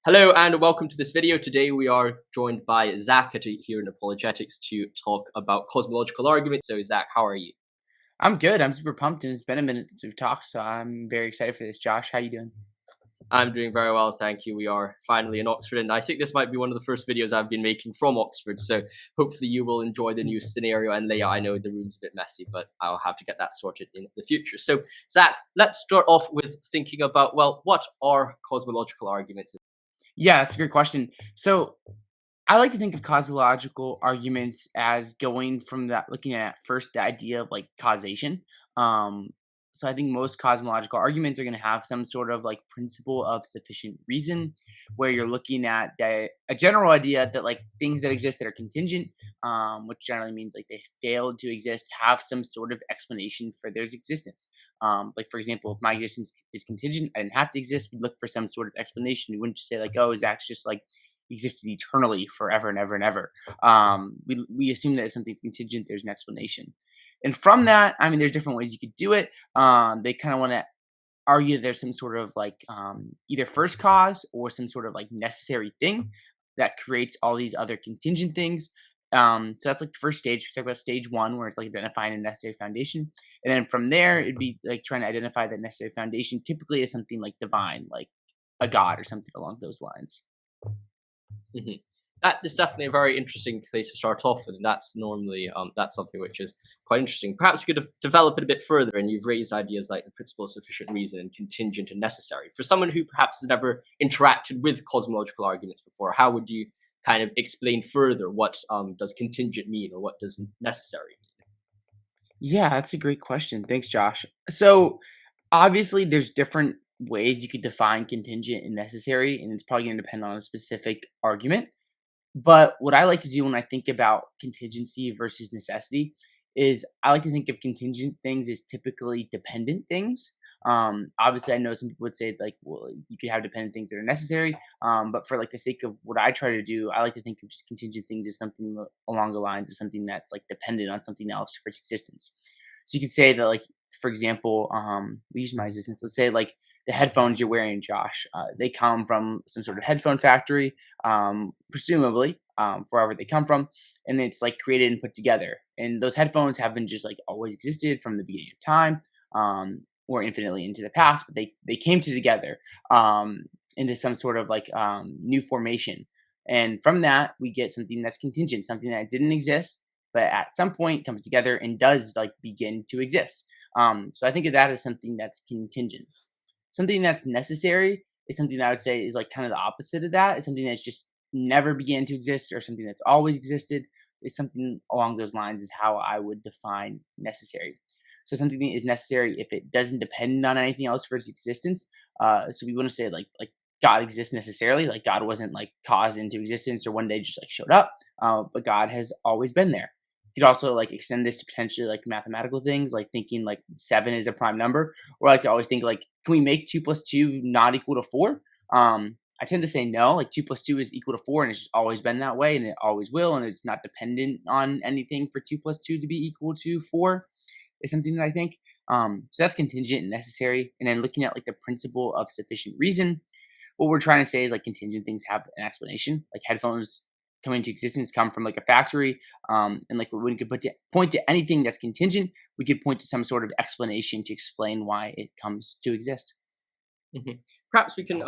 Hello and welcome to this video. Today we are joined by Zach here in Apologetics to talk about cosmological arguments. So Zach, how are you? I'm good. I'm super pumped, and it's been a minute since we've talked, so I'm very excited for this. Josh, how you doing? I'm doing very well, thank you. We are finally in Oxford, and I think this might be one of the first videos I've been making from Oxford, so hopefully you will enjoy the new scenario and layout. I know the room's a bit messy, but I'll have to get that sorted in the future. So, Zach, let's start off with thinking about, well, what are cosmological arguments? Yeah, that's a great question. So I like to think of cosmological arguments as going from that, looking at first the idea of like causation. Um, so I think most cosmological arguments are going to have some sort of like principle of sufficient reason, where you're looking at a general idea that like things that exist that are contingent, which generally means like they failed to exist, have some sort of explanation for their existence. Like for example, if my existence is contingent, I didn't have to exist. We'd look for some sort of explanation. We wouldn't just say like, oh, Zach's just like existed eternally forever and ever and ever. We assume that if something's contingent, there's an explanation. And from that, I mean, there's different ways you could do it. They kind of want to argue that there's some sort of like either first cause or some sort of like necessary thing that creates all these other contingent things. So that's like the first stage. We talk about stage one, where it's like identifying a necessary foundation. And then from there, it'd be like trying to identify that necessary foundation, typically as something like divine, like a god or something along those lines. Mhm. That is definitely a very interesting place to start off with, and that's normally that's something which is quite interesting. Perhaps we could develop it a bit further, and you've raised ideas like the principle of sufficient reason and contingent and necessary. For someone who perhaps has never interacted with cosmological arguments before, how would you kind of explain further what does contingent mean or what does necessary mean? Yeah, that's a great question. Thanks, Josh. So obviously, there's different ways you could define contingent and necessary, and it's probably going to depend on a specific argument. But what I like to do when I think about contingency versus necessity is I like to think of contingent things as typically dependent things. Obviously, I know some people would say like, well, you could have dependent things that are necessary. But for like the sake of what I try to do, I like to think of just contingent things as something along the lines of something that's like dependent on something else for its existence. So you could say that, like, for example, we use my existence. Let's say like the headphones you're wearing, Josh, they come from some sort of headphone factory, presumably, wherever they come from, and it's like created and put together. And those headphones haven't just like always existed from the beginning of time, or infinitely into the past, but they came together into some sort of like new formation. And from that, we get something that's contingent, something that didn't exist, but at some point comes together and does like begin to exist. So I think of that as something that's contingent. Something that's necessary is something that I would say is like kind of the opposite of that. It's something that's just never began to exist, or something that's always existed. Is something along those lines is how I would define necessary. So something is necessary if it doesn't depend on anything else for its existence. So we wouldn't say like God exists necessarily, like God wasn't like caused into existence or one day just like showed up, but God has always been there. You could also like extend this to potentially like mathematical things, like thinking like 7 is a prime number, or I like to always think like, can we make 2 plus 2 not equal to 4? I tend to say no, like 2 plus 2 is equal to 4, and it's just always been that way, and it always will, and it's not dependent on anything for 2 plus 2 to be equal to 4, is something that I think. So that's contingent and necessary. And then looking at like the principle of sufficient reason, what we're trying to say is like contingent things have an explanation. Like headphones coming into existence come from like a factory, and like when we could point to anything that's contingent, we could point to some sort of explanation to explain why it comes to exist. Mhm. Perhaps we can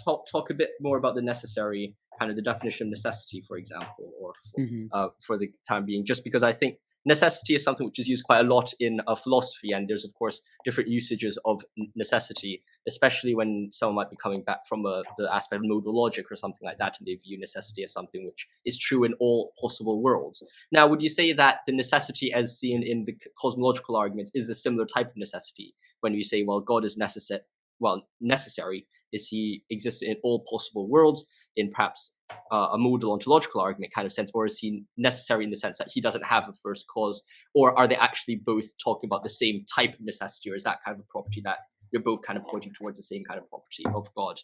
talk a bit more about the necessary, kind of the definition of necessity, for example, or Hmm. for the time being, just because I think necessity is something which is used quite a lot in philosophy, and there's of course different usages of necessity, especially when someone might be coming back from the aspect of modal logic or something like that, and they view necessity as something which is true in all possible worlds. Now, would you say that the necessity as seen in the cosmological arguments is a similar type of necessity when we say, well, God is necessary is he exists in all possible worlds in perhaps a modal ontological argument kind of sense, or is he necessary in the sense that he doesn't have a first cause, or are they actually both talking about the same type of necessity, or is that kind of a property that you're both kind of pointing towards the same kind of property of God?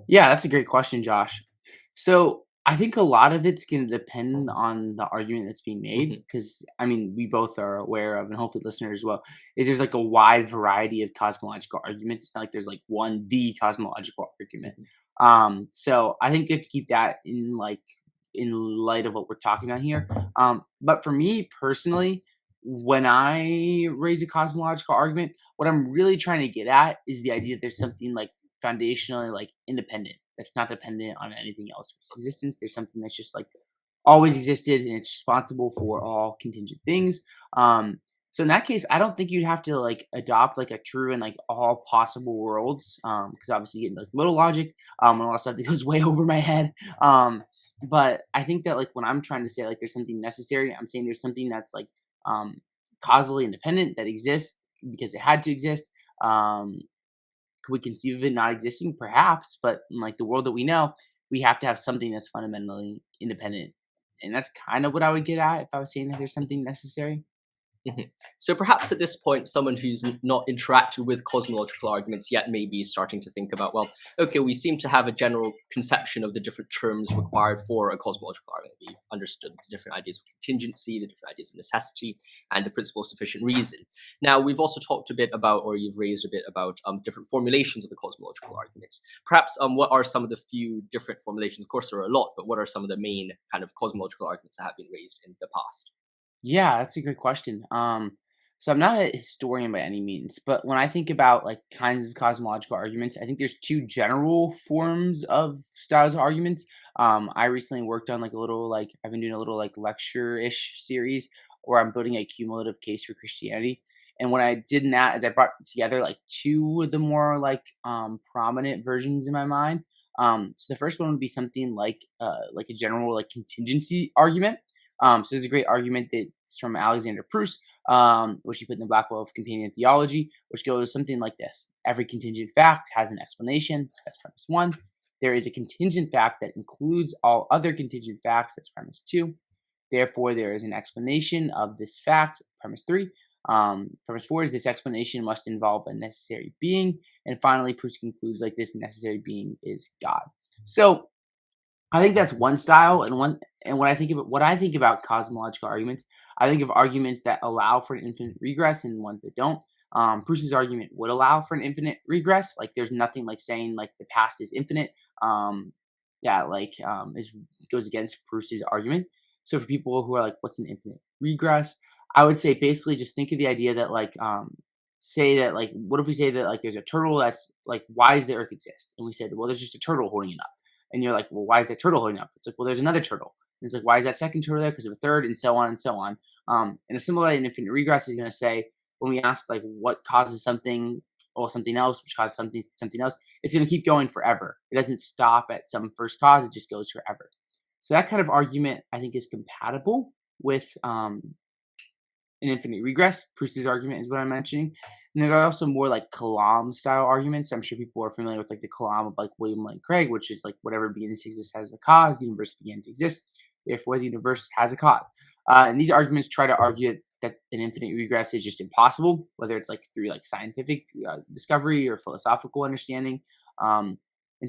Yeah, that's a great question, Josh. So I think a lot of it's going to depend on the argument that's being made, Hmm. because I mean, we both are aware of, and hopefully listeners as well, is there's like a wide variety of cosmological arguments. It's not like there's like one the cosmological argument. So I think you have to keep that in light of what we're talking about here. But for me personally, when I raise a cosmological argument, what I'm really trying to get at is the idea that there's something like foundationally like independent that's not dependent on anything else for its existence. There's something that's just like always existed and it's responsible for all contingent things. So in that case, I don't think you'd have to like adopt like a true and like all possible worlds, because obviously you get like modal logic, and all that stuff that goes way over my head. But I think that like when I'm trying to say like there's something necessary, I'm saying there's something that's like um, causally independent that exists because it had to exist. Um, could we conceive of it not existing? Perhaps, but in like the world that we know, we have to have something that's fundamentally independent, and that's kind of what I would get at if I was saying that there's something necessary. Mhm. So perhaps at this point, someone who's not interacted with cosmological arguments yet may be starting to think about, well, okay, we seem to have a general conception of the different terms required for a cosmological argument. We've understood the different ideas of contingency, the different ideas of necessity, and the principle of sufficient reason. Now, we've also talked a bit about, or you've raised a bit about different formulations of the cosmological arguments. Perhaps what are some of the few different formulations? Of course, there are a lot, but what are some of the main kind of cosmological arguments that have been raised in the past? Yeah, that's a great question. So I'm not a historian by any means, but when I think about like kinds of cosmological arguments, I think there's two general forms of styles of arguments. I recently worked on like a little like I've been doing a little like lecture-ish series where I'm building a cumulative case for Christianity. And what I did in that is I brought together like two of the more like prominent versions in my mind. So the first one would be something like a general like contingency argument. So there's a great argument that's from Alexander Proust, which he put in the Black Book of Companion Theology, which goes something like this. Every contingent fact has an explanation. That's premise one. There is a contingent fact that includes all other contingent facts. That's premise two. Therefore, there is an explanation of this fact. Premise three. Premise four is this explanation must involve a necessary being. And finally, Proust concludes like this necessary being is God. So I think that's one style, and when I think about cosmological arguments, I think of arguments that allow for an infinite regress and ones that don't. Proust's argument would allow for an infinite regress. Like there's nothing like saying like the past is infinite. Is goes against Proust's argument. So for people who are like, what's an infinite regress? I would say basically just think of the idea that say that like what if we say that like there's a turtle that's like why does the earth exist? And we said, well, there's just a turtle holding it up. And you're like, well, why is that turtle holding up? It's like, well, there's another turtle. And it's like, why is that second turtle there? Because of a third, and so on and so on. And a similar in infinite regress is going to say, when we ask like what causes something or something else, which causes something else, it's going to keep going forever. It doesn't stop at some first cause; it just goes forever. So that kind of argument, I think, is compatible with an infinite regress. Proust's argument is what I'm mentioning. And there are also more like Kalam style arguments. I'm sure people are familiar with like the Kalam of like William Lane Craig, which is like whatever begins to exist has a cause, the universe began to exist, therefore the universe has a cause. And these arguments try to argue that an infinite regress is just impossible, whether it's like through like scientific discovery or philosophical understanding. And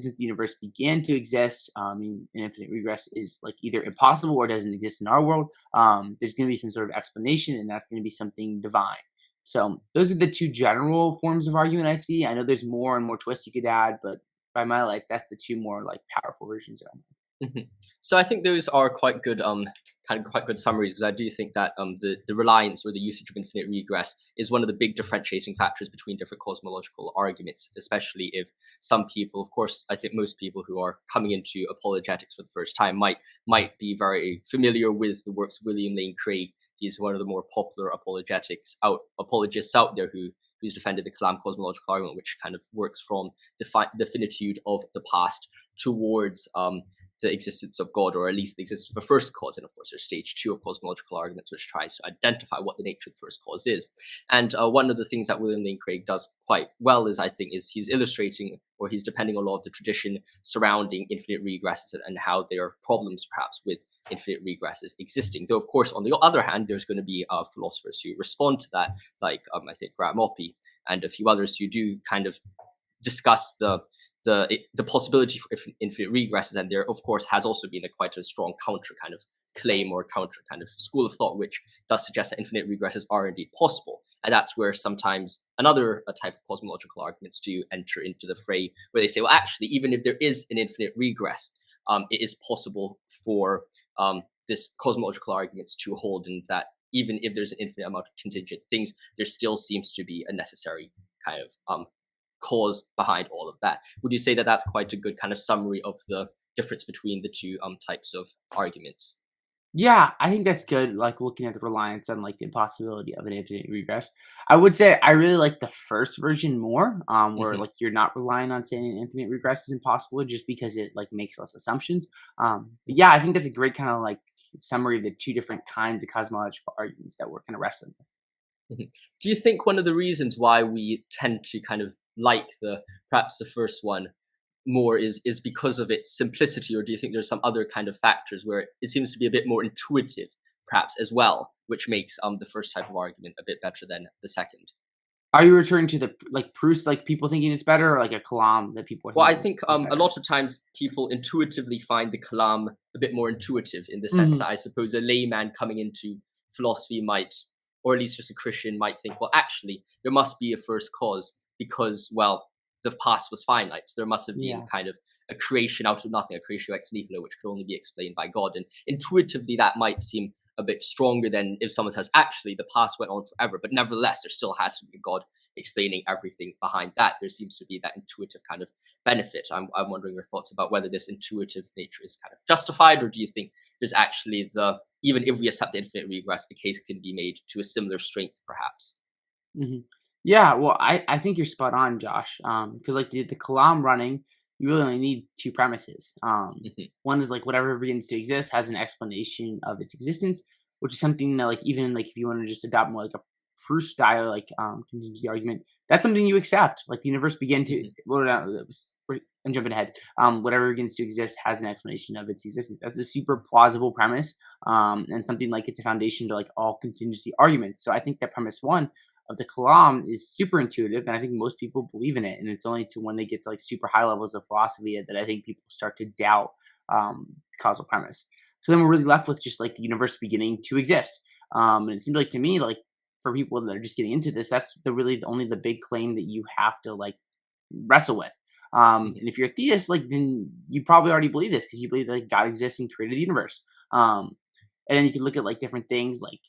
since the universe began to exist, an infinite regress is like either impossible or doesn't exist in our world. There's going to be some sort of explanation, and that's going to be something divine. So those are the two general forms of argument I see. I know there's more and more twists you could add, but by my life, that's the two more like powerful versions of it. Mhm. So I think those are quite good, kind of quite good summaries, because I do think that the reliance or the usage of infinite regress is one of the big differentiating factors between different cosmological arguments, especially if some people, of course, I think most people who are coming into apologetics for the first time might be very familiar with the works of William Lane Craig. He's one of the more popular apologists out there who's defended the Kalam cosmological argument, which kind of works from the finitude of the past towards the existence of God, or at least the existence of a first cause. And of course, there's stage two of cosmological arguments, which tries to identify what the nature of the first cause is. And one of the things that William Lane Craig does quite well is he's illustrating, or he's depending on a lot of the tradition surrounding infinite regresses and how there are problems perhaps with infinite regresses existing. Though, of course, on the other hand, there's going to be philosophers who respond to that, like I think Graham Oppy and a few others who do kind of discuss the possibility for infinite regresses, and there of course has also been quite a strong counter kind of claim or counter kind of school of thought which does suggest that infinite regresses are indeed possible. And that's where sometimes another type of cosmological arguments do enter into the fray, where they say, well, actually, even if there is an infinite regress, it is possible for this cosmological arguments to hold, and that even if there's an infinite amount of contingent things, there still seems to be a necessary kind of cause behind all of that. Would you say that that's quite a good kind of summary of the difference between the two types of arguments? Yeah, I think that's good, like, looking at the reliance on, like, the impossibility of an infinite regress. I would say I really like the first version more, where, Hmm. like, you're not relying on saying an infinite regress is impossible just because it, like, makes less assumptions. But yeah, I think that's a great kinda, like, summary of the 2 different kinds of cosmological arguments that we're kinda wrestling with. Mhm. Do you think one of the reasons why we tend to kind of like the perhaps the first one more is because of its simplicity, or do you think there's some other kind of factors where it seems to be a bit more intuitive, perhaps as well, which makes the first type of argument a bit better than the second? Are you referring to the like, proofs, like, people thinking it's better or, like, a Kalam that people are Well, I thinking think is a better? lot of times people intuitively find the Kalam a bit more intuitive, in the sense Mhm. that I suppose a layman coming into philosophy might, or at least just a Christian, might think, well, actually, there must be a first cause because, well, the past was finite. So there must have been Yeah. kind of a creation out of nothing, a creation ex nihilo, which could only be explained by God. And intuitively, that might seem a bit stronger than if someone says, actually, the past went on forever, but nevertheless, there still has to be a God explaining everything behind that. There seems to be that intuitive kind of benefit. I'm wondering your thoughts about whether this intuitive nature is kind of justified, or do you think there's actually even if we accept the infinite regress, the case can be made to a similar strength, perhaps? Mhm. Yeah, well, I think you're spot on, Josh. Because like the Kalam running, you really only need 2 premises. Hmm. One is like whatever begins to exist has an explanation of its existence, which is something that like even like if you want to just adopt more like a proof style like contingency argument, that's something you accept. Like the universe began to Hmm. well, no, I'm jumping ahead. Whatever begins to exist has an explanation of its existence. That's a super plausible premise, and something like it's a foundation to like all contingency arguments. So I think that premise one of the Kalam is super intuitive, and I think most people believe in it. And it's only to when they get to like super high levels of philosophy that I think people start to doubt the causal premise. So then we're really left with just like the universe beginning to exist. And it seems like to me, like for people that are just getting into this, that's only the big claim that you have to like wrestle with. Hmm. And if you're a theist, like then you probably already believe this because you believe that like, God exists and created the universe. Um, and then you can look at like different things like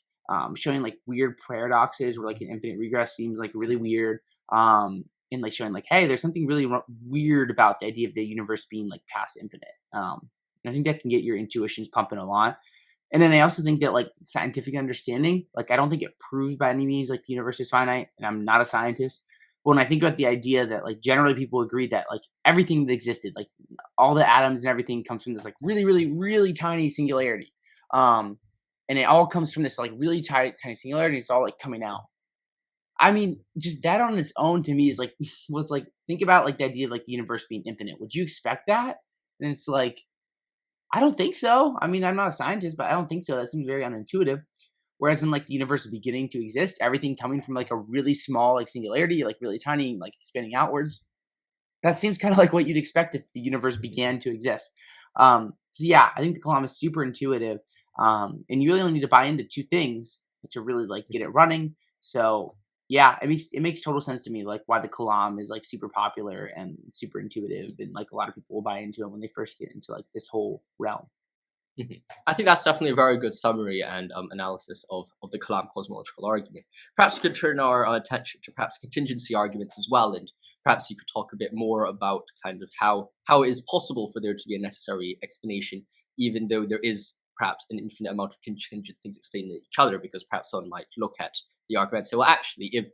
showing like weird paradoxes where like an infinite regress seems like really weird. And like showing like, hey, there's something really weird about the idea of the universe being like past infinite. And I think that can get your intuitions pumping a lot. And then I also think that like scientific understanding, like I don't think it proves by any means like the universe is finite, and I'm not a scientist. But when I think about the idea that like generally people agree that like everything that existed, like all the atoms and everything comes from this like really, really, really tiny singularity. Um, and it all comes from this like really tiny singularity. It's all like coming out. I mean, just that on its own to me is like, what's like, think about like the idea of like the universe being infinite. Would you expect that? And it's like, I don't think so. I mean, I'm not a scientist, but I don't think so. That seems very unintuitive. Whereas in like the universe beginning to exist, everything coming from like a really small like singularity, like really tiny, like spinning outwards. That seems kind of like what you'd expect if the universe Hmm. began to exist. So yeah, I think the Kalam is super intuitive, and you really only need to buy into 2 things to really like get it running. So yeah, it makes total sense to me, like why the Kalam is like super popular and super intuitive, and like a lot of people will buy into it when they first get into like this whole realm. Mhm. I think that's definitely a very good summary and analysis of the Kalam cosmological argument. Perhaps we could turn our attention to perhaps contingency arguments as well, and perhaps you could talk a bit more about kind of how it is possible for there to be a necessary explanation, even though there is perhaps an infinite amount of contingent things explaining each other. Because perhaps someone might look at the argument and say, well, actually, if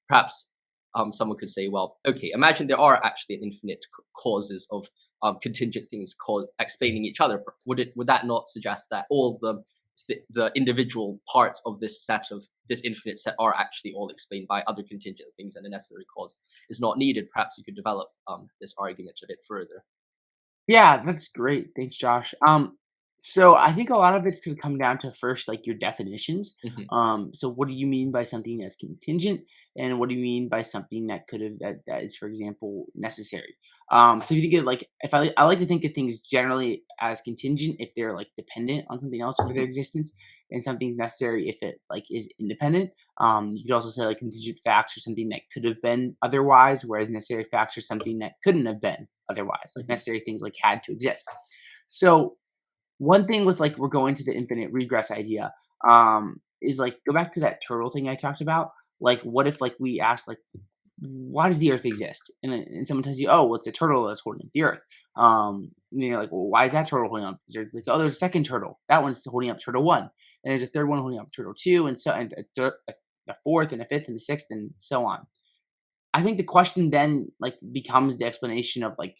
perhaps someone could say, well, okay, imagine there are actually an infinite causes of contingent things called explaining each other. Would that not suggest that all the individual parts of this set of this infinite set are actually all explained by other contingent things, and the necessary cause is not needed? Perhaps you could develop this argument a bit further. Yeah, that's great. Thanks, Josh. So I think a lot of it's gonna come down to first, like your definitions. Hmm. So what do you mean by something that's contingent, and what do you mean by something that could have that is, for example, necessary? So if you think of like, if I like to think of things generally as contingent if they're like dependent on something else for their existence, and something's necessary if it like is independent. You could also say like contingent facts are something that could have been otherwise, whereas necessary facts are something that couldn't have been otherwise. Like necessary things like had to exist. So one thing with like we're going to the infinite regress idea, is like go back to that turtle thing I talked about. Like, what if like we asked like why does the Earth exist? And someone tells you, oh, well, it's a turtle that's holding up the Earth. And you're like, well, why is that turtle holding up? There's like, oh, there's a second turtle. That one's holding up turtle one, and there's a third one holding up turtle two, and so and a fourth, and a fifth, and a sixth, and so on. I think the question then like becomes the explanation of like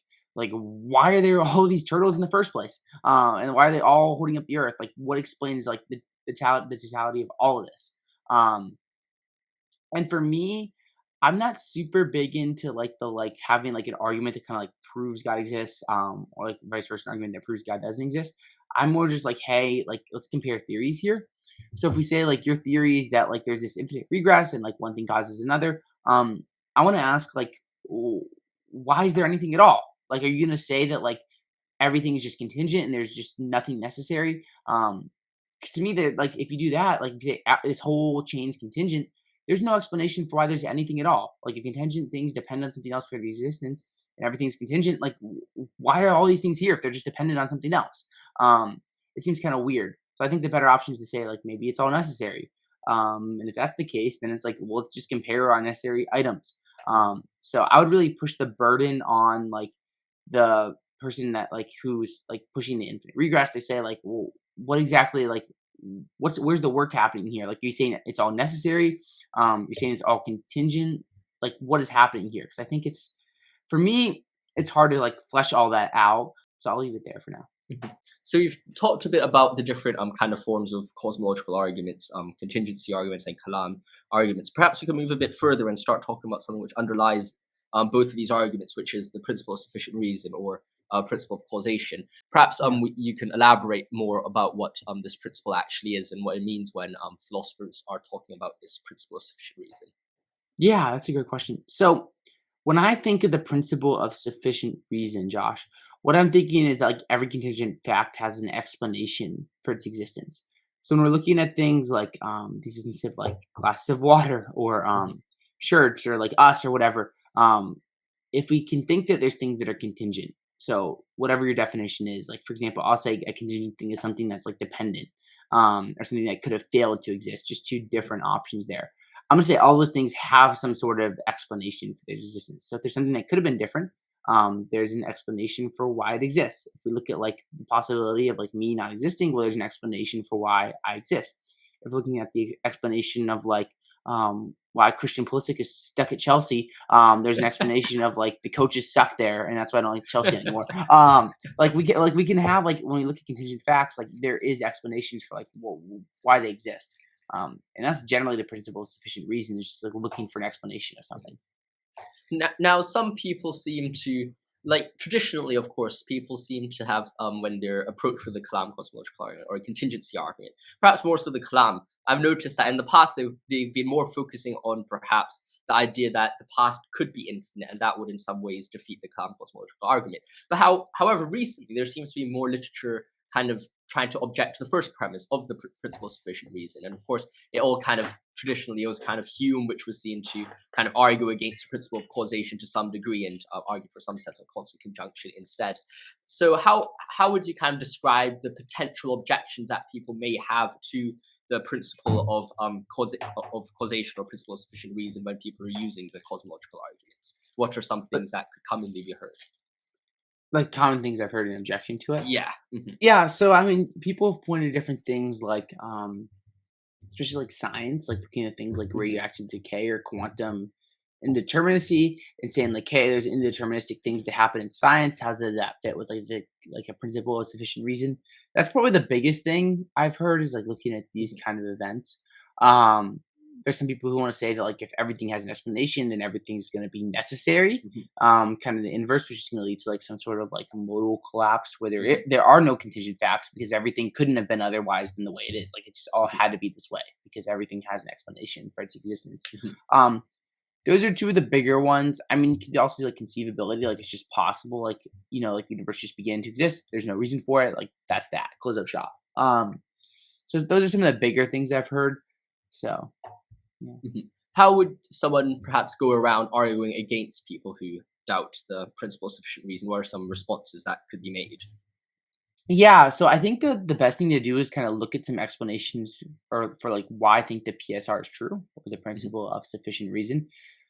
why are there all these turtles in the first place? And why are they all holding up the Earth? Like, what explains like the totality of all of this? Um, and for me, I'm not super big into like the like having like an argument that kind of like proves God exists, or like vice versa, an argument that proves God doesn't exist. I'm more just like, hey, like let's compare theories here. So if we say like your theory is that like there's this infinite regress and like one thing causes another, I want to ask like, why is there anything at all? Like, are you gonna say that like everything is just contingent and there's just nothing necessary? 'Cause to me, that like if you do that, like this whole chain's contingent, there's no explanation for why there's anything at all. Like if contingent things depend on something else for the existence, and everything's contingent, like why are all these things here if they're just dependent on something else? It seems kind of weird. So I think the better option is to say like maybe it's all necessary. And if that's the case, then it's like well, let's just compare our necessary items. So I would really push the burden on like the person that like who's like pushing the infinite regress. They say like, well, what exactly like where's the work happening here? Like you're saying it's all necessary. You're saying it's all contingent. Like what is happening here? Because I think it's for me, it's hard to like flesh all that out. So I'll leave it there for now. Mhm. So you've talked a bit about the different kind of forms of cosmological arguments, contingency arguments and Kalam arguments. Perhaps we can move a bit further and start talking about something which underlies both of these arguments, which is the principle of sufficient reason or principle of causation. Perhaps Yeah. you can elaborate more about what this principle actually is and what it means when philosophers are talking about this principle of sufficient reason. Yeah, that's a good question. So when I think of the principle of sufficient reason, Josh, what I'm thinking is that like every contingent fact has an explanation for its existence. So when we're looking at things like the existence of like glasses of water or Mhm. shirts or like us or whatever, if we can think that there's things that are contingent, so whatever your definition is, like for example, I'll say a contingent thing is something that's like dependent, or something that could have failed to exist, just two different options there. I'm gonna say all those things have some sort of explanation for their existence. So if there's something that could have been different, there's an explanation for why it exists. If we look at like the possibility of like me not existing, well, there's an explanation for why I exist. If we're looking at the explanation of like why Christian Pulisic is stuck at Chelsea, there's an explanation of like the coaches suck there, and that's why I don't like Chelsea anymore. Like we can have like when we look at contingent facts, like there is explanations for like why they exist. And that's generally the principle of sufficient reason is just like looking for an explanation of something. Now, some people seem to, like traditionally, of course, people seem to have, when they're approached with the Kalam cosmological argument or a contingency argument, perhaps more so the Kalam. I've noticed that in the past they've been more focusing on perhaps the idea that the past could be infinite, and that would in some ways defeat the Kalam cosmological argument. But however, recently there seems to be more literature kind of trying to object to the first premise of the principle of sufficient reason, and of course, it all kind of traditionally it was kind of Hume, which was seen to kind of argue against the principle of causation to some degree and argue for some sense of constant conjunction instead. So how would you kind of describe the potential objections that people may have to the principle of causation or principle of sufficient reason when people are using the cosmological arguments? What are some But things that could commonly be heard? like common things I've heard in objection to it. Yeah. Mhm. Yeah, so I mean, people have pointed to different things like, especially like science, like looking at things like Mhm. radioactive decay or quantum indeterminacy, and saying like, hey, there's indeterministic things that happen in science. How does that fit with like the like a principle of sufficient reason? That's probably the biggest thing I've heard is like looking at these kind of events. Um, there's some people who want to say that like if everything has an explanation, then everything's going to be necessary. Mhm. Kind of the inverse, which is going to lead to like some sort of like modal collapse where there are no contingent facts because everything couldn't have been otherwise than the way it is. Like it just all had to be this way because everything has an explanation for its existence. Mhm. Um, Those are two of the bigger ones. I mean, you could also do like conceivability, like it's just possible, like like the universe just began to exist. There's no reason for it. Like that's that. Close up shop. So those are some of the bigger things I've heard. So yeah. Mhm. How would someone perhaps go around arguing against people who doubt the principle of sufficient reason? What are some responses that could be made? Yeah, so I think the best thing to do is kind of look at some explanations for like why I think the PSR is true or the Mhm, principle of sufficient reason.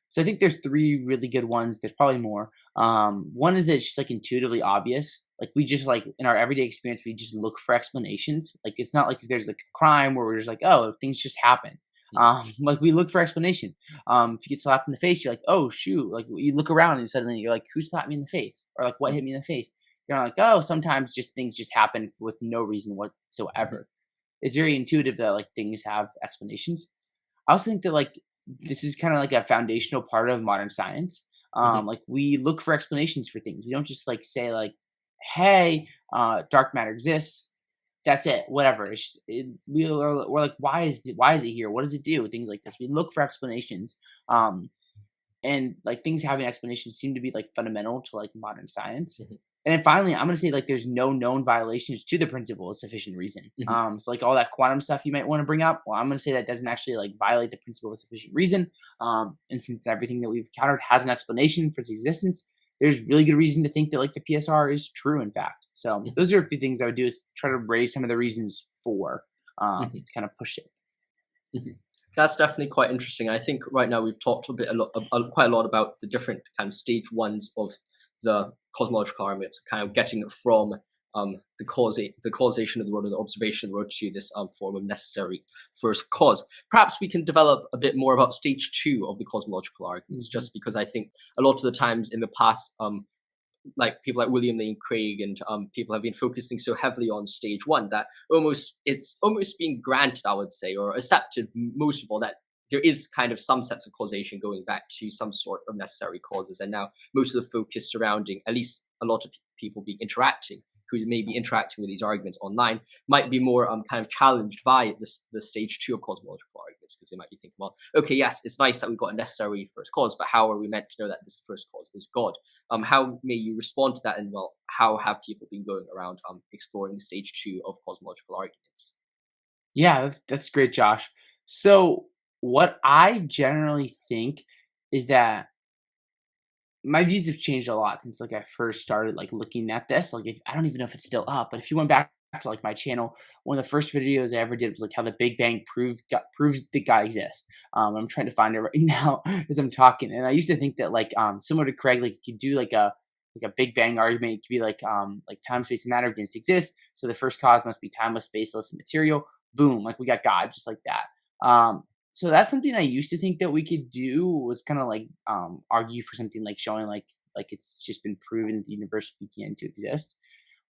So I think there's three really good ones. There's probably more. One is that it's just like intuitively obvious. Like we just like in our everyday experience, we just look for explanations. Like it's not like if there's like a crime where we're just like, oh, things just happen. mhm, Like we look for explanation. If you get slapped in the face, you're like, oh shoot. Like you look around and suddenly you're like, who slapped me in the face? Or like what mhm, hit me in the face? You're like, oh, sometimes just things just happen with no reason mhm, whatsoever. It's very intuitive that like things have explanations. I also think that like this is kind of like a foundational part of modern science. mhm, Like we look for explanations for things. We don't just like say like, "Hey, dark matter exists." That's it. Whatever. We're like, why is it here? What does it do? Things like this. We look for explanations. Um, and like things having explanations seem to be like fundamental to like modern science. mhm, And then finally, I'm gonna say like there's no known violations to the principle of sufficient reason. mhm. So like all that quantum stuff you might want to bring up, well, I'm gonna say that doesn't actually like violate the principle of sufficient reason. And since everything that we've encountered has an explanation for its existence, there's really good reason to think that like the PSR is true. In fact, so Mhm, those are a few things I would do is try to raise some of the reasons for mhm, to kind of push it. mhm. That's definitely quite interesting. I think right now we've talked quite a lot about the different kind of stage ones of the cosmological arguments, kind of getting it from the causation of the road or the observation of the road to this form of necessary first cause. Perhaps we can develop a bit more about stage two of the cosmological arguments, Hmm. just because I think a lot of the times in the past, like people like William Lane Craig and people have been focusing so heavily on stage one that it's almost been granted, I would say, or accepted most of all that there is kind of some sense of causation going back to some sort of necessary causes, and now most of the focus surrounding at least a lot of people being interacting who may be interacting with these arguments online might be more kind of challenged by the stage two of cosmological arguments because they might be thinking, well, okay, yes, it's nice that we've got a necessary first cause, but how are we meant to know that this first cause is God? How may you respond to that? And well, how have people been going around exploring the stage two of cosmological arguments? Yeah, that's great, Josh. So what I generally think is that my views have changed a lot since like I first started like looking at this. Like I don't even know if it's still up, but if you went back to like my channel, one of the first videos I ever did was like how the Big Bang proves that God exists. I'm trying to find it right now as I'm talking, and I used to think that like similar to Craig, like you could do like a Big Bang argument. It could be like time, space, and matter begins to exist, so the first cause must be timeless, spaceless, and material. Boom, like we got God just like that. So that's something I used to think that we could do was kind of like argue for something like showing like it's just been proven that the universe began to exist.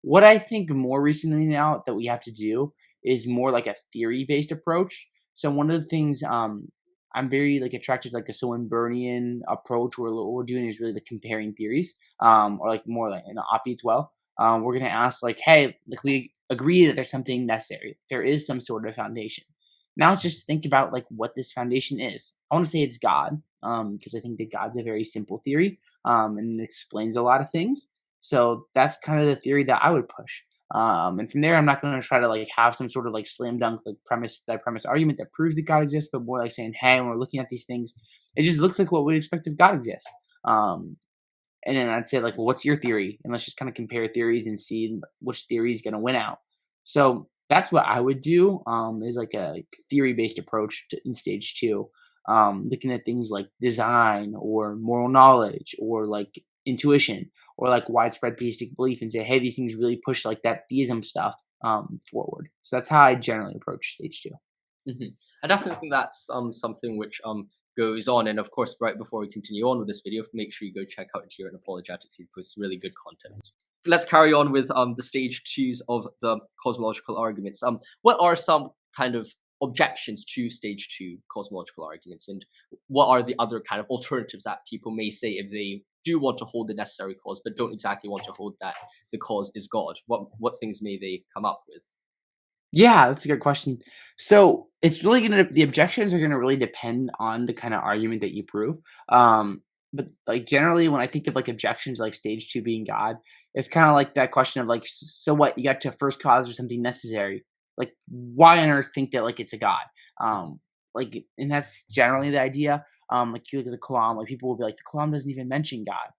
What I think more recently now that we have to do is more like a theory based approach. So one of the things I'm very like attracted to like a Swinburnian approach where what we're doing is really like comparing theories or like more like an opy as well. We're gonna ask like, hey, like we agree that there's something necessary. There is some sort of foundation. Now let's just think about like what this foundation is. I want to say it's God, because I think that God's a very simple theory, and it explains a lot of things. So that's kind of the theory that I would push. And from there, I'm not going to try to like have some sort of like slam dunk like premise argument that proves that God exists, but more like saying, hey, when we're looking at these things, it just looks like what we'd expect if God exists. Um, and then I'd say like, well, what's your theory? And let's just kind of compare theories and see which theory is going to win out. So that's what I would do. Is like a theory-based approach in stage two, looking at things like design or moral knowledge or like intuition or like widespread theistic belief, and say, hey, these things really push like that theism stuff forward. So that's how I generally approach stage two. Mhm. I definitely think that's something which goes on, and of course, right before we continue on with this video, make sure you go check out Geo and Apologetics. He posts really good content. Let's carry on with the stage twos of the cosmological arguments. What are some kind of objections to stage two cosmological arguments, and what are the other kind of alternatives that people may say if they do want to hold the necessary cause, but don't exactly want to hold that the cause is God? What things may they come up with? Yeah, that's a good question. So it's really the objections are gonna really depend on the kind of argument that you prove. Um, but like generally, when I think of like objections, like stage two being God, it's kind of like that question of like, so what? You got to first cause or something necessary? Like, why on earth think that like it's a God? And that's generally the idea. Like you look at the Kalam, like people will be like, the Kalam doesn't even mention God.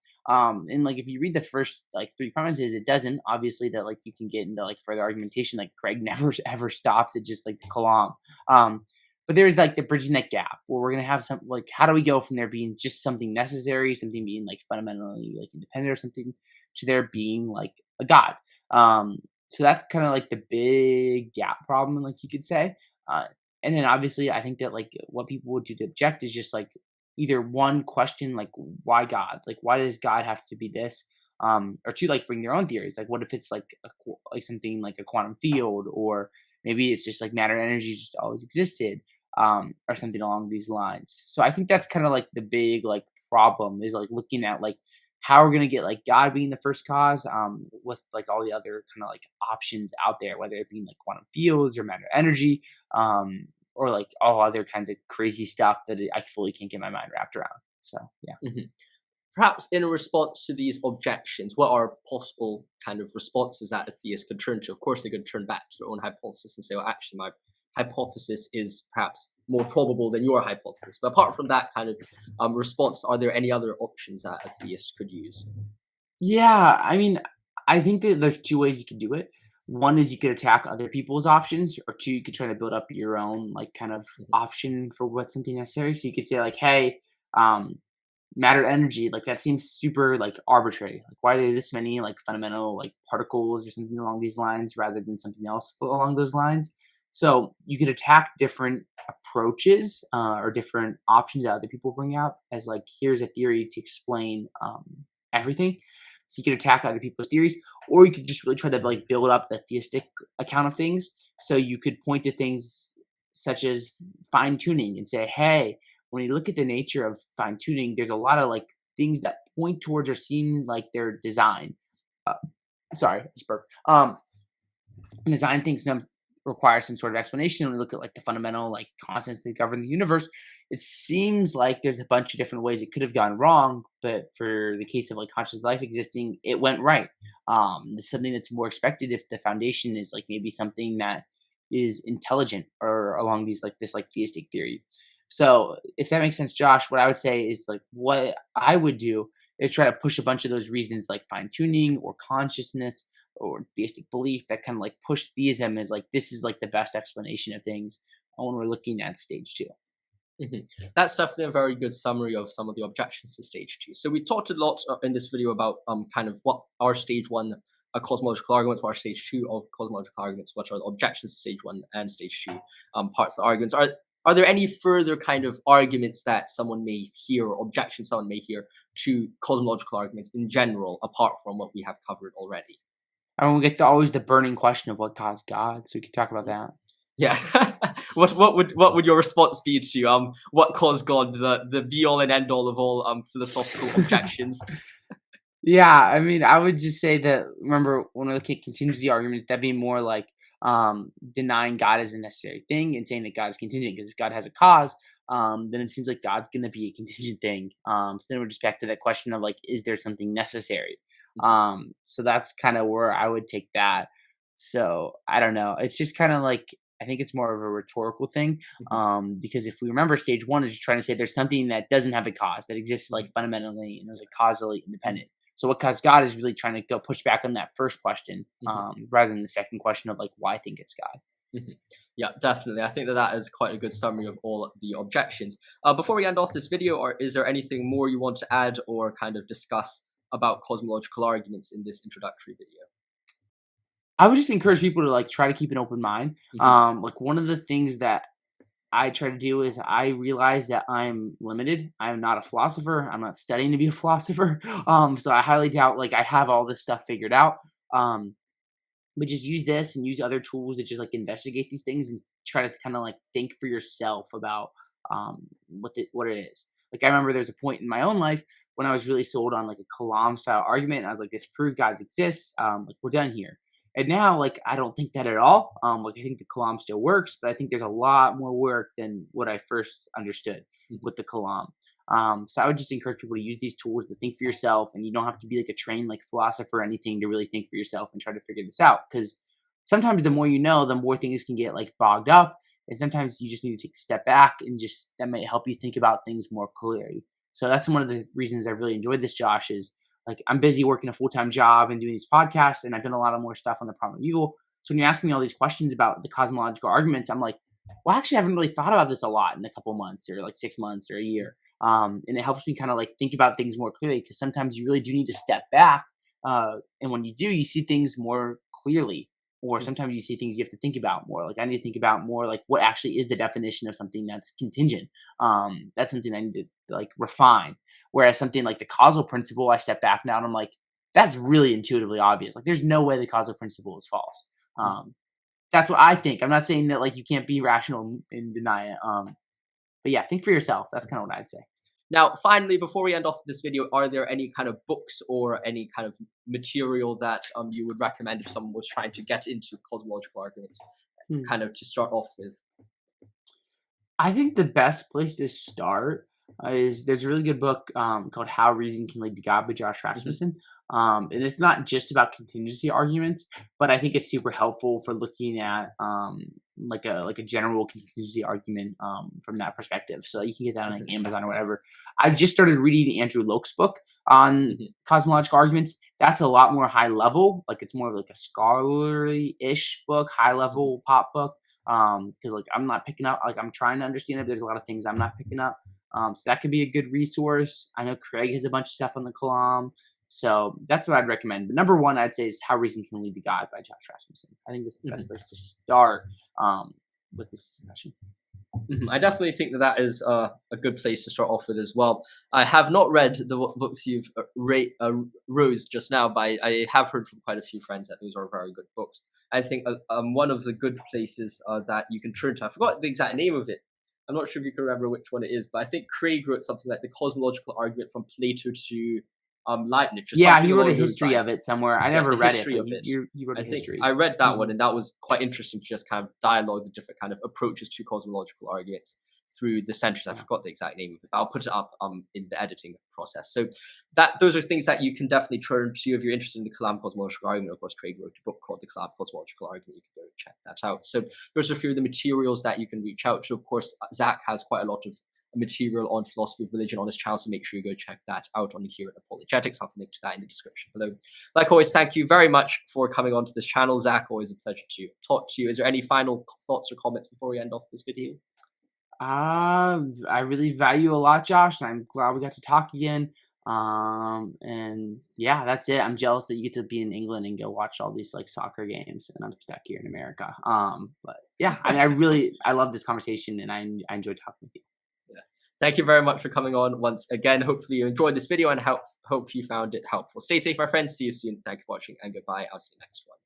And like if you read the first like three premises, it doesn't. Obviously, that like you can get into like further argumentation. Like Craig never ever stops at just like the Kalam. Um, but there's like the bridging that gap where we're gonna have some like how do we go from there being just something necessary, something being like fundamentally like independent or something, to there being like a God. So that's kind of like the big gap problem, like you could say. Uh, and then obviously, I think that like what people would do to object is just like either one question like why God? Like why does God have to be this? Or two, like bring their own theories. Like what if it's like like something like a quantum field, or maybe it's just like matter and energy just always existed, or something along these lines. So I think that's kind of like the big like problem is like looking at like how we're gonna get like God being the first cause, with like all the other kind of like options out there, whether it being like quantum fields or matter energy, or like all other kinds of crazy stuff that I fully can't get my mind wrapped around. So yeah. Mhm. Perhaps in a response to these objections, what are possible kind of responses that a theist could turn to? Of course, they could turn back to their own hypothesis and say, well, actually, my hypothesis is perhaps more probable than your hypothesis. But apart from that kind of response, are there any other options that a theist could use? Yeah, I mean, I think that there's two ways you could do it. One is you could attack other people's options, or two, you could try to build up your own like kind of Mhm. option for what's something necessary. So you could say like, hey, um, matter energy, like that seems super like arbitrary. Like why are there this many like fundamental like particles or something along these lines rather than something else along those lines? So you could attack different approaches, or different options that other people bring out as like here's a theory to explain everything. So you could attack other people's theories, or you could just really try to like build up the theistic account of things. So you could point to things such as fine tuning and say, hey, when you look at the nature of fine tuning, there's a lot of like things that point towards or seem like they're designed. Uh, sorry, I just burped. Design things require some sort of explanation. When we look at like the fundamental like constants that govern the universe, it seems like there's a bunch of different ways it could have gone wrong, but for the case of like conscious life existing, it went right. It's something that's more expected if the foundation is like maybe something that is intelligent or along these like this like theistic theory. So if that makes sense, Josh, what I would say is like what I would do is try to push a bunch of those reasons like fine tuning or consciousness or theistic belief that kind of like push theism as like this is like the best explanation of things when we're looking at stage two. Mhm. That's definitely a very good summary of some of the objections to stage two. So we talked a lot in this video about kind of what our stage one cosmological arguments, what are stage two of cosmological arguments, what are the objections to stage one and stage two parts of the arguments. Are there any further kind of arguments that someone may hear or objections someone may hear to cosmological arguments in general, apart from what we have covered already? And we get to always the burning question of what caused God, so we can talk about that. Yeah. What would your response be to what caused God, the be all and end all of all philosophical objections? Yeah, I mean, I would just say that remember when we look at contingency arguments, that'd be more like denying God is a necessary thing and saying that God is contingent because if God has a cause, then it seems like God's gonna be a contingent thing. So then we're just back to that question of like, is there something necessary? Mhm, So that's kind of where I would take that. So I don't know. It's just kind of like I think it's more of a rhetorical thing. mhm, Because if we remember, stage one is just trying to say there's something that doesn't have a cause that exists mhm, like fundamentally and is like causally independent. So what caused God is really trying to go push back on that first question, mhm, rather than the second question of like why I think it's God. mhm. Yeah, definitely. I think that that is quite a good summary of all the objections. Before we end off this video, or is there anything more you want to add or kind of discuss about cosmological arguments in this introductory video? I would just encourage people to like try to keep an open mind. Mhm, Like one of the things that I try to do is I realize that I'm limited. I'm not a philosopher. I'm not studying to be a philosopher. So I highly doubt like I have all this stuff figured out. Um, but just use this and use other tools to just like investigate these things and try to kind of like think for yourself about what it is. Like I remember there's a point in my own life when I was really sold on like a Kalam style argument, and I was like, "This prove God exists. Like we're done here." And now, like, I don't think that at all. Like, I think the Kalam still works, but I think there's a lot more work than what I first understood with the Kalam. So I would just encourage people to use these tools to think for yourself, and you don't have to be like a trained like philosopher or anything to really think for yourself and try to figure this out. Because sometimes the more you know, the more things can get like bogged up, and sometimes you just need to take a step back and just that might help you think about things more clearly. So that's one of the reasons I really enjoyed this, Josh, is like I'm busy working a full-time job and doing these podcasts, and I've done a lot of more stuff on the problem of evil. So when you're asking me all these questions about the cosmological arguments, I'm like, well, actually, I haven't really thought about this a lot in a couple months or like 6 months or a year. And it helps me kind of like think about things more clearly because sometimes you really do need to step back. And when you do, you see things more clearly. Or sometimes you see things you have to think about more. Like I need to think about more like what actually is the definition of something that's contingent. That's something I need to like refine. Whereas something like the causal principle, I step back now and I'm like, that's really intuitively obvious. Like there's no way the causal principle is false. That's what I think. I'm not saying that like you can't be rational and deny it. But yeah, think for yourself. That's kind of what I'd say. Now, finally, before we end off this video, are there any kind of books or any kind of material that you would recommend if someone was trying to get into cosmological arguments, kind of to start off with? I think the best place to start is there's a really good book called How Reason Can Lead to God by Josh Rasmussen. And it's not just about contingency arguments, but I think it's super helpful for looking at like a general contingency argument from that perspective. So you can get that on like Amazon or whatever. I just started reading Andrew Loke's book on cosmological arguments. That's a lot more high level. Like it's more of like a scholarly-ish book, high level pop book. Because like I'm not picking up, like I'm trying to understand it. There's a lot of things I'm not picking up. So that could be a good resource. I know Craig has a bunch of stuff on the Kalam. So that's what I'd recommend. But number one, I'd say is How Reason Can Lead to God by Josh Rasmussen. I think that's the best place to start with this discussion. I definitely think that is a good place to start off with as well. I have not read the books you've rose just now, but I have heard from quite a few friends that those are very good books. I think one of the good places that you can turn to, I forgot the exact name of it. I'm not sure if you can remember which one it is, but I think Craig wrote something like the Cosmological Argument from Plato to Leibniz. Yeah, he wrote a history of it somewhere. I never read it. You wrote a history. I read that one, and that was quite interesting to just kind of dialogue the different kind of approaches to cosmological arguments through the centuries. I forgot the exact name of it, but I'll put it up in the editing process. So those are things that you can definitely turn to if you're interested in the Kalam Cosmological Argument. Of course, Craig wrote a book called the Kalam Cosmological Argument. You can go check that out. So those are a few of the materials that you can reach out to. Of course, Zach has quite a lot of material on philosophy of religion on his channel, so make sure you go check that out on here at Apologetics. I'll link to that in the description below. Like always, thank you very much for coming onto this channel, Zach. Always a pleasure to talk to you. Is there any final thoughts or comments before we end off this video? I really value a lot, Josh, and I'm glad we got to talk again. And yeah, that's it. I'm jealous that you get to be in England and go watch all these like soccer games, and I'm stuck here in America. But yeah, I mean, I love this conversation, and I enjoyed talking with you. Yes. Thank you very much for coming on once again. Hopefully you enjoyed this video and hope you found it helpful. Stay safe, my friends. See you soon. Thank you for watching, and goodbye. I'll see you next one.